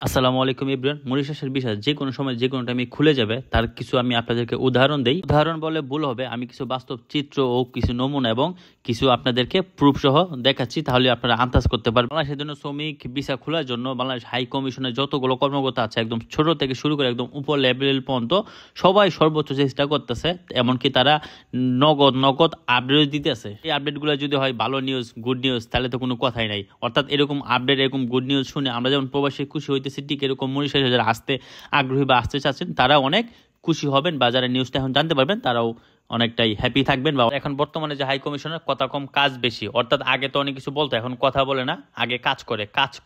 আসসালামু আলাইকুম ইব্রান। মরিশাসের ভিসা যে কোনো সময় যে কোনো টাইমে খুলে যাবে তার কিছু আমি আপনাদেরকে উদাহরণ দেই। উদাহরণ বলে ভুল হবে, আমি কিছু বাস্তব চিত্র ও কিছু নমুনা এবং কিছু আপনাদেরকে প্রুফ সহ দেখাচ্ছি, তাহলে আপনারা আন্দাজ করতে পারবেন। বাংলাদেশের জন্য শ্রমিক ভিসা খোলার জন্য বাংলাদেশ হাই কমিশনের যতগুলো কর্মকর্তা আছে, একদম ছোট থেকে শুরু করে একদম উপর লেভেল পর্যন্ত সবাই সর্বোচ্চ চেষ্টা করতেছে। এমনকি তারা নগদ আপডেট দিতেছে। এই আপডেটগুলো যদি হয় ভালো নিউজ, গুড নিউজ, তাহলে তো কোনো কথাই নাই। অর্থাৎ এরকম আপডেট, এরকম গুড নিউজ শুনে আমরা যেমন প্রবাসী খুশি হইতেছি, ঠিক এরকম মরিশাসে যারা আসতে আগ্রহী বা আসতে চাচ্ছেন তারা অনেক খুশি হবেন, বা যারা নিউজটা এখন জানতে পারবেন তারাও অনেকটাই হ্যাপি থাকবেন। বা এখন বর্তমানে যে হাই কমিশনের কথা কম কাজ বেশি, অর্থাৎ আগে তো অনেক কিছু বলতো, এখন কথা বলে না, আগে কাজ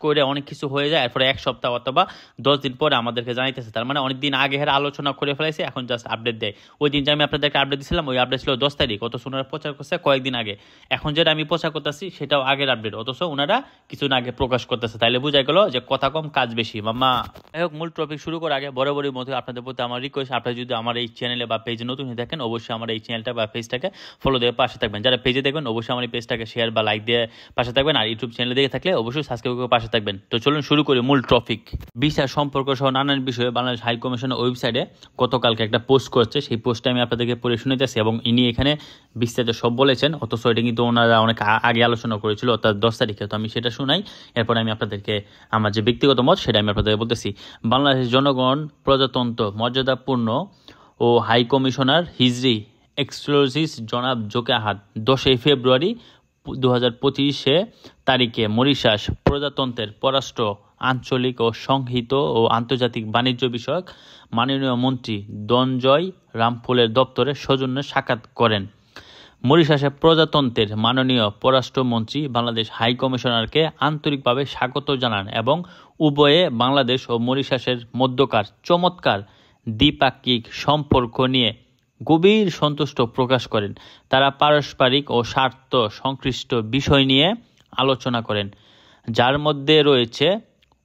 করে অনেক কিছু হয়ে যায়, এরপরে এক সপ্তাহ অথবা 10 দিন পরে আমাদেরকে জানাইতেছে। তার মানে অনেক দিন আগে হেরা আলোচনা করে ফেলাইছে, এখন জাস্ট আপডেট দেয়। ওই দিন যে আমি আপনাদেরকে আপডেট দিয়েছিলাম, ওই আপডেট ছিল 10 তারিখ, অথচ ওনারা প্রচার করছে কয়েকদিন আগে। এখন যেটা আমি প্রচার করতেছি সেটাও আগের আপডেট, অথচ ওনারা কিছুদিন আগে প্রকাশ করতেছে। তাইলে বোঝা গেল যে কথা কম কাজ বেশি মামা। যাই হোক, মূল টপিক শুরু করার আগে বরাবরই মতো আপনাদের প্রতি আমার রিকোয়েস্ট, আপনারা যদি আমার এই চ্যানেলে বা পেজে নতুন হয়ে থাকেন, অবশ্যই আমার এই চ্যানেলটা বা পেজটাকে ফলো দিয়ে পাশে থাকবেন। যারা পেজে দেখবেন অবশ্যই আমার এই পেজটাকে শেয়ার বা লাইক দিয়ে পাশে থাকবেন, আর ইউটিউব চ্যানেলে দেখে থাকলে অবশ্যই সাবস্ক্রাইব করে পাশে থাকবেন। তো চলুন শুরু করি মূল টপিক। ভিসা সম্পর্ক সহ নানান বিষয়ে বাংলাদেশ হাই কমিশনের ওয়েবসাইটে গতকালকে একটা পোস্ট করেছে, সেই পোস্টটা আমি আপনাদেরকে পড়ে শুনাইতেছি, এবং ইনি এখানে বিস্তারিত সব বলেছেন, অথচ এটা কিন্তু ওনারা অনেক আগে আলোচনা করেছিল, অর্থাৎ 10 তারিখে। তো আমি সেটা শুনাই, এরপর আমি আপনাদেরকে আমার যে ব্যক্তিগত মত সেটা আমি আপনাদেরকে বলতেছি। বাংলাদেশের জনগণ প্রজাতন্ত্র মর্যাদাপূর্ণ ও হাই কমিশনার হিজরি এক্সক্লুসিভ জনাব জোকে আহাদ 10 ফেব্রুয়ারি 2025 তারিখে মরিশাস প্রজাতন্ত্রের পররাষ্ট্র, আঞ্চলিক ও সংহিত ও আন্তর্জাতিক বাণিজ্য বিষয়ক মাননীয় মন্ত্রী ধনঞ্জয় রামফুলের দপ্তরে সৌজন্যে সাক্ষাৎ করেন। মরিশাসের প্রজাতন্ত্রের মাননীয় পররাষ্ট্রমন্ত্রী বাংলাদেশ হাই কমিশনারকে আন্তরিকভাবে স্বাগত জানান এবং উভয়ে বাংলাদেশ ও মরিশাসের মধ্যকার চমৎকার দ্বিপাক্ষিক সম্পর্ক নিয়ে গভীর সন্তুষ্ট প্রকাশ করেন। তারা পারস্পরিক ও স্বার্থ সংশ্লিষ্ট বিষয় নিয়ে আলোচনা করেন, যার মধ্যে রয়েছে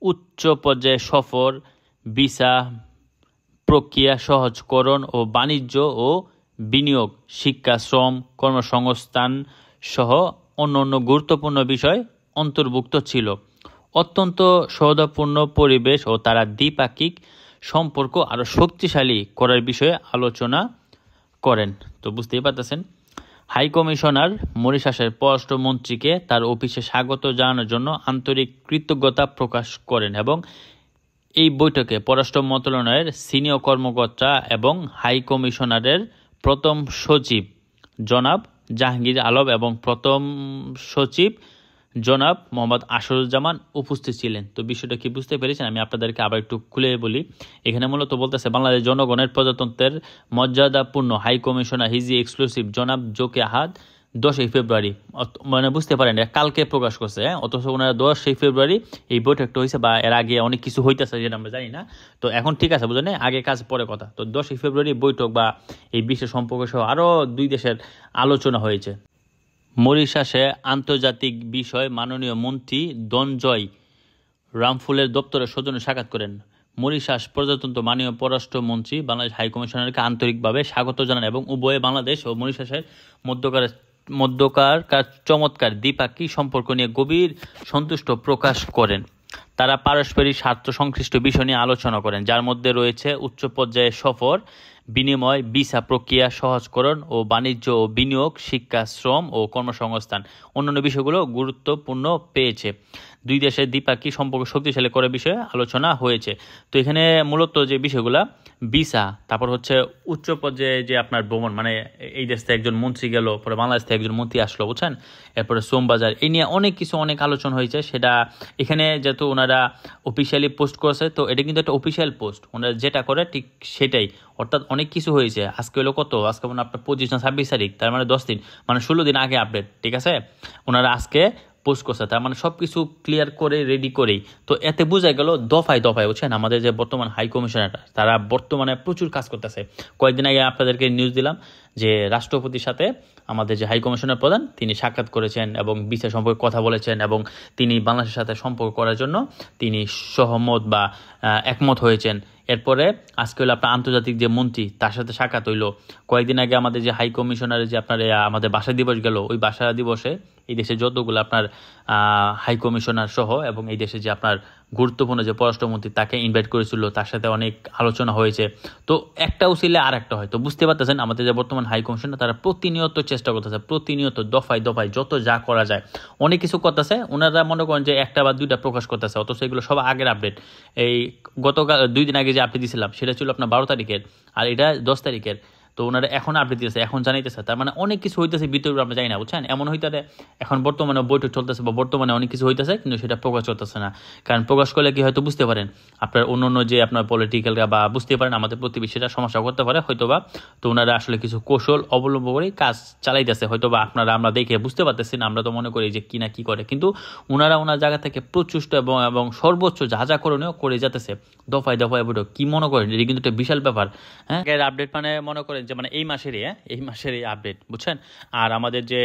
উচ্চ পর্যায়ে সফর, ভিসা প্রক্রিয়া সহজকরণ ও বাণিজ্য ও বিনিয়োগ, শিক্ষা, শ্রম, কর্মসংস্থান সহ অন্যান্য গুরুত্বপূর্ণ বিষয় অন্তর্ভুক্ত ছিল। অত্যন্ত সৌহার্দ্যপূর্ণ পরিবেশ ও তারা দ্বিপাক্ষিক সম্পর্ক আরও শক্তিশালী করার বিষয়ে আলোচনা করেন। তো বুঝতেই পারতেছেন, হাই কমিশনার মরিশাসের পররাষ্ট্রমন্ত্রীকে তার অফিসে স্বাগত জানানোর জন্য আন্তরিক কৃতজ্ঞতা প্রকাশ করেন, এবং এই বৈঠকে পররাষ্ট্র মন্ত্রণালয়ের সিনিয়র কর্মকর্তা এবং হাই কমিশনারের প্রথম সচিব জনাব জাহাঙ্গীর আলম এবং প্রথম সচিব জনাব মোহাম্মদ আশরুজ্জামান উপস্থিত ছিলেন। তো বিষয়টা কি বুঝতে পেরেছেন? আমি আপনাদেরকে আবার একটু খুলে বলি। এখানে মূলত বলতেছে বাংলাদেশ জনগণের প্রজাতন্ত্রের মর্যাদাপূর্ণ হাই কমিশনার হিজি এক্সক্লুসিভ জনাব জোকে আহাদ 10 ফেব্রুয়ারি, মানে বুঝতে পারেন কালকে প্রকাশ করছে, অথচ ওনারা 10 ফেব্রুয়ারি এই বৈঠকটা হয়েছে, বা এর আগে অনেক কিছু হইতেছে যেটা আমরা জানি না। তো এখন ঠিক আছে, বুঝলেন, আগে কাজ পরে কথা। তো 10 ফেব্রুয়ারি বৈঠক বা এই বিশ্ব সম্পর্ক সহ আরও দুই দেশের আলোচনা হয়েছে। মরিশাসে আন্তর্জাতিক বিষয় মাননীয় মন্ত্রী ধনঞ্জয় রামফুলের দপ্তরে সৌজন্য সাক্ষাৎ করেন। মরিশাস প্রজাতন্ত্র মাননীয় পররাষ্ট্রমন্ত্রী বাংলাদেশ হাই কমিশনারকে আন্তরিকভাবে স্বাগত জানান এবং উভয়ে বাংলাদেশ ও মরিশাসের মধ্যকার চমৎকার দ্বিপাক্ষিক সম্পর্ক নিয়ে গভীর সন্তুষ্ট প্রকাশ করেন। তারা পারস্পরিক স্বার্থ সংশ্লিষ্ট বিষয় নিয়ে আলোচনা করেন, যার মধ্যে রয়েছে উচ্চ পর্যায়ে সফর, বিনিময়, ভিসা প্রক্রিয়া সহজকরণ ও বাণিজ্য ও বিনিয়োগ, শিক্ষা, শ্রম ও কর্মসংস্থান। অন্যান্য বিষয়গুলো গুরুত্বপূর্ণ পেয়েছে। দুই দেশের দ্বিপাক্ষিক সম্পর্ক শক্তিশালী করার বিষয়ে আলোচনা হয়েছে। তো এখানে মূলত যে বিষয়গুলা, ভিসা, তারপর হচ্ছে উচ্চ পর্যায়ে যে আপনার ভ্রমণ, মানে এই দেশ থেকে একজন মন্ত্রী গেল, পরে বাংলাদেশ থেকে একজন মন্ত্রী আসলো, বুঝছেন, এরপরে শ্রমবাজার, এই নিয়ে অনেক কিছু অনেক আলোচনা হয়েছে। সেটা এখানে যেহেতু ওনারা অফিসিয়ালি পোস্ট করেছে, তো এটা কিন্তু একটা অফিসিয়াল পোস্ট, ওনারা যেটা করে ঠিক সেটাই, অর্থাৎ অনেক কিছু হয়েছে। আজকে হলো কত, আজকে মানে আপনার 25 না 26 তারিখ, তার মানে 10 দিন, মানে 16 দিন আগে আপডেট, ঠিক আছে, ওনারা আজকে পোস্ট করছে, তার মানে সব কিছু ক্লিয়ার করে রেডি করেই। তো এতে বোঝা গেল দফায় দফায়, বুঝছেন, আমাদের যে বর্তমান হাই কমিশনার তারা বর্তমানে প্রচুর কাজ করতেছে। কয়েকদিন আগে আপনাদেরকে নিউজ দিলাম যে রাষ্ট্রপতির সাথে আমাদের যে হাই কমিশনার প্রধান তিনি সাক্ষাৎ করেছেন এবং বিষয় সম্পর্কে কথা বলেছেন, এবং তিনি বাংলাদেশের সাথে সম্পর্ক করার জন্য তিনি সহমত বা একমত হয়েছেন। এরপরে আজকে হলো আপনার আন্তর্জাতিক যে মন্ত্রী তার সাথে সাক্ষাৎ হইলো। কয়েকদিন আগে আমাদের যে হাই কমিশনারের যে আপনার আমাদের ভাষা দিবস গেল, ওই ভাষা দিবসে এই দেশে যতগুলো আপনার হাই কমিশনার সহ এবং এই দেশে যে আপনার গুরুত্বপূর্ণ যে পররাষ্ট্রমন্ত্রী তাকে ইনভাইট করেছিল, তার সাথে অনেক আলোচনা হয়েছে। তো একটা উচিলে আর একটা হয়। তো বুঝতে পারতেছেন আমাদের যে বর্তমান হাই কমিশনার তারা প্রতিনিয়ত চেষ্টা করতেছে, প্রতিনিয়ত দফায় দফায় যত যা করা যায় অনেক কিছু করতেছে। ওনারা মনে করেন যে একটা বা দুইটা প্রকাশ করতেছে, অথচ এগুলো সব আগের আপডেট। এই গতকাল 2 দিন আগে যে আপডেট দিয়েছিলাম সেটা ছিল আপনার 12 তারিখের, আর এটা 10 তারিখের। তো ওনারা এখন আপডেট দিতেছে, এখন জানাইতেছে, তার মানে অনেক কিছু হইতেছে ভিতরে আমরা জানি না, বুঝছেন। এমন হইতে এখন বর্তমানে বৈঠক চলতেছে বা বর্তমানে অনেক কিছু হইতেছে, কিন্তু সেটা প্রকাশ করতেছে না। কারণ প্রকাশ করলে কি হয়তো বুঝতে পারেন আপনার অন্য যে আপনার পলিটিক্যাল বা বুঝতে পারেন আমাদের প্রতিবেশীরা সমস্যা করতে পারে হয়তোবা। তো ওনারা আসলে কিছু কৌশল অবলম্বন করে কাজ চালাইতেছে, হয়তোবা আপনারা আমরা দেখে বুঝতে পারতেছি না, আমরা তো মনে করি যে কি না কি করে, কিন্তু ওনারা ওনার জায়গা থেকে প্রচুষ্ট এবং সর্বোচ্চ যা যা করণীয় করে যেতেছে দফায় দফায় বৈঠক। কি মনে করেন এটা কিন্তু একটা বিশাল ব্যাপার। হ্যাঁ, আপডেট মানে মনে করেন যে মানে এই মাসেরই আপডেট, বুঝছেন। আর আমাদের যে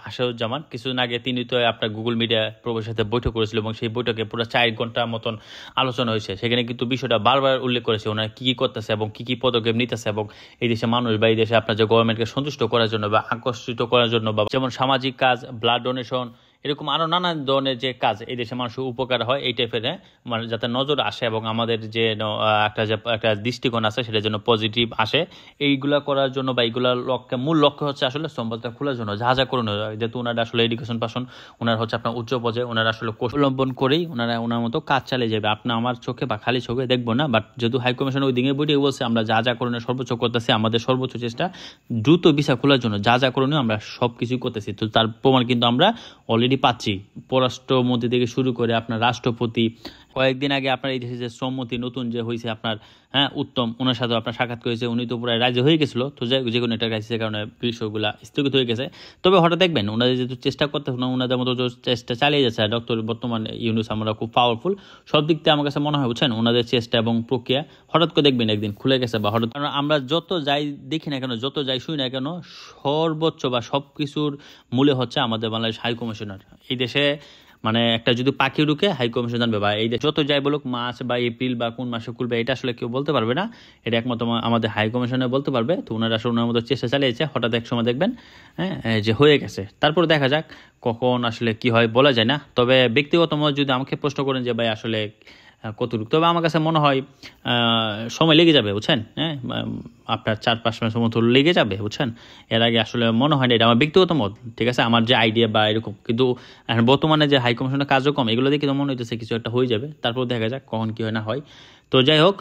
আসাদুজ্জামান কিছুদিন আগে তিনি তো আপনার গুগল মিডিয়া প্রবেশের সাথে বৈঠক করেছিল এবং সেই বৈঠকে পুরো 4 ঘন্টা মতন আলোচনা হয়েছে। সেখানে কিন্তু বিষয়টা বারবার উল্লেখ করেছে ওনারা কি করতেছে এবং কি পদক্ষেপ নিতেছে, এবং এই দেশে মানুষ বা এই দেশে আপনার যে গভর্নমেন্টকে সন্তুষ্ট করার জন্য বা আকর্ষিত করার জন্য, বা যেমন সামাজিক কাজ, ব্লাড ডোনেশন, এরকম আরো নানান ধরনের যে কাজ এই দেশে মানুষের উপকার হয় এই টাইপের, মানে যাতে নজর আসে এবং আমাদের যে একটা দৃষ্টিকোণ আছে সেটার জন্য পজিটিভ আসে, এইগুলা করার জন্য বা এইগুলার মূল লক্ষ্য হচ্ছে আসলে সম্পদটা খোলার জন্য যা যা করুন। যেহেতু ওনারা আসলে এডুকেশন পার্সন, ওনারা হচ্ছে আপনার উচ্চ পর্যায়ে, ওনারা আসলে অবলম্বন করেই ওনারা ওনার মতো কাজ চালিয়ে যাবে। আপনার আমার চোখে বা খালি চোখে দেখবো না, বাট যেহেতু হাইকমিশন ওই দিকে বইটি বলছে আমরা যা যা করণীয় সর্বোচ্চ করতেছি, আমাদের সর্বোচ্চ চেষ্টা দ্রুত ভিসা খোলার জন্য যা যা করণীয় আমরা সব কিছুই করতেছি। তো তার প্রমাণ কিন্তু আমরা অলরেডি পাচ্ছি। পররাষ্ট্রমন্ত্রী থেকে শুরু করে আপনার রাষ্ট্রপতি, কয়েকদিন আগে আপনার এই দেশে যে শ্রমমন্ত্রী নতুন যে হয়েছে আপনার, উত্তম, ওনার সাথে আপনার সাক্ষাৎ করেছে, উনি তো পুরো রাজি হয়ে গেছিল। তো যে কোনো একটা ক্রাইসিসের কারণে বিষয়গুলো স্থগিত হয়ে গেছে। তবে হঠাৎ দেখবেন ওনাদের যেহেতু চেষ্টা করতে ওনাদের মতো চেষ্টা চালিয়ে যাচ্ছে, ডক্টর বর্তমান ইউনূস আমরা খুব পাওয়ারফুল সব দিক থেকে আমার কাছে মনে হয়, বুঝছেন। ওনাদের চেষ্টা এবং প্রক্রিয়া হঠাৎ করে দেখবেন একদিন খুলে গেছে বা হঠাৎ, কারণ আমরা যত যাই দেখি না কেন, যত যাই শুনি না কেন, সর্বোচ্চ বা সব কিছুর মূলে হচ্ছে আমাদের বাংলাদেশ হাই কমিশনার। এই দেশে মানে একটা যদি পাখি ঢুকে হাই কমিশন জানবে, বা এই যত যাই বলুক মার্চ বা এপ্রিল বা কোন মাসে খুলবে এটা আসলে কেউ বলতে পারবে না, এটা একমাত্র আমাদের হাই কমিশনে বলতে পারবে। তো ওনারা আসলে ওনার মতো চেষ্টা চালিয়েছে, হঠাৎ এক সময় দেখবেন যে হয়ে গেছে। তারপর দেখা যাক কখন আসলে কি হয় বলা যায় না। তবে ব্যক্তিগত মত যদি আমাকে প্রশ্ন করেন যে ভাই আসলে কতটুকু, তবে আমার কাছে মনে হয় সময় লেগে যাবে, বুঝছেন। আপনার 4-5 মাস মতো লেগে যাবে, বুঝছেন। এর আগে আসলে মনে হয় না, এটা আমার ব্যক্তিগত মত, ঠিক আছে, আমার যে আইডিয়া বা এরকম। কিন্তু বর্তমানে যে হাই কমিশনের কার্যক্রম এগুলো দেখে তো মনে হইতেছে কিছু একটা হয়ে যাবে। তারপর দেখা যাক কখন কি হয় না হয়। তো যাই হোক।